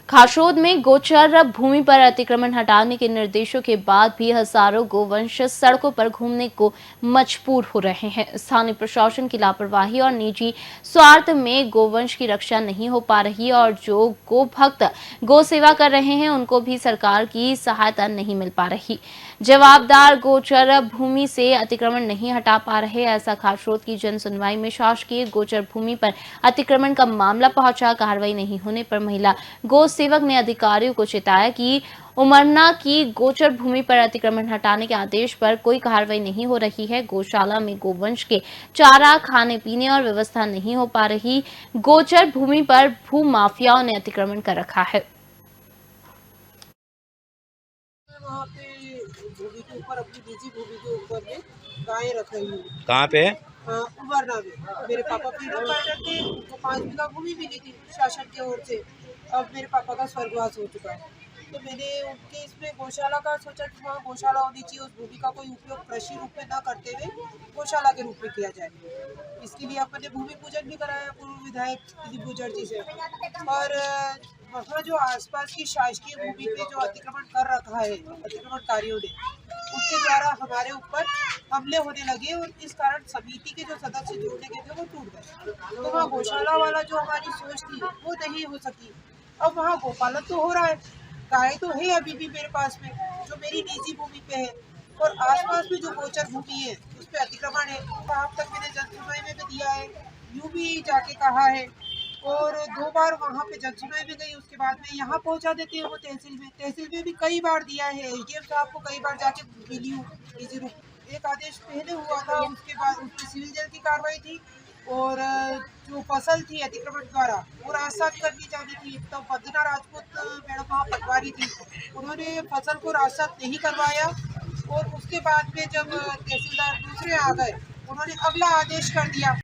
खासोद में गोचर भूमि पर अतिक्रमण हटाने के निर्देशों के बाद भी हजारों गोवंश सड़कों पर घूमने को मजबूर हो रहे हैं। स्थानीय प्रशासन की लापरवाही और निजी स्वार्थ में गोवंश की रक्षा नहीं हो पा रही और जो गो भक्त गो सेवा कर रहे हैं उनको भी सरकार की सहायता नहीं मिल पा रही। जवाबदार गोचर भूमि से अतिक्रमण नहीं हटा पा रहे, ऐसा खासोद की जन सुनवाई में शासकीय गोचर भूमि पर अतिक्रमण का मामला पहुंचा। कार्रवाई नहीं होने पर महिला गो सेवक ने अधिकारियों को चेताया कि उमरना की गोचर भूमि पर अतिक्रमण हटाने के आदेश पर कोई कार्रवाई नहीं हो रही है। गौशाला में गोवंश के चारा, खाने पीने और व्यवस्था नहीं हो पा रही। गोचर भूमि पर भू माफियाओं ने अतिक्रमण कर रखा है। वहाँ पे भूमि के ऊपर, अपनी निजी भूमि के ऊपर में गायें रख रही हूँ। कहाँ पे? उमरना में। मेरे पापा फ्रीडम फाइटर थे, उनको 5 बीघा भूमि मिली थी शासन की ओर से। अब मेरे पापा का स्वर्गवास हो चुका है, तो मैंने उनके इसमें गौशाला का सोचा कि वहाँ गौशाला होनी चाहिए। उस भूमि का कोई उपयोग कृषि रूप में न करते हुए गौशाला के रूप में किया जाए। इसके लिए अपने भूमि पूजन भी कराया पूर्व विधायक दिलीप गुर्जर जी से। और वहाँ जो आसपास की शासकीय भूमि पे जो अतिक्रमण कर रखा है अतिक्रमणकारियों ने, उनके द्वारा हमारे ऊपर हमले होने लगे और इस कारण समिति के जो सदस्य जुड़ने के थे वो टूट गए। तो वहाँ गौशाला वाला जो हमारी सोच थी वो नहीं हो सकी। अब वहाँ गोपालन तो हो रहा है, गाय तो है अभी भी मेरे पास में, जो मेरी निजी भूमि पे है, और आसपास में जो गोचर भूमि है उस पर अतिक्रमण है। अब तक मैंने जनसुनवाई में भी दिया है, यूं भी जाके कहा है, और 2 बार वहाँ पे जनसुनवाई में गई। उसके बाद में यहाँ पहुँचा देते हैं वो तहसील में भी कई बार दिया है। एसडीएम साहब को कई बार जाके मिली हूँ निजी रूप। एक आदेश पहले हुआ था, उसके बाद उसमें सिविल जल की कार्रवाई थी, और जो फसल थी अतिक्रमण द्वारा वो राजसात करनी चाहिए थी। तो वंदना राजपूत मैडम वहाँ पटवारी थी, उन्होंने फसल को राजसात नहीं करवाया, और उसके बाद में जब तहसीलदार दूसरे आ गए उन्होंने अगला आदेश कर दिया।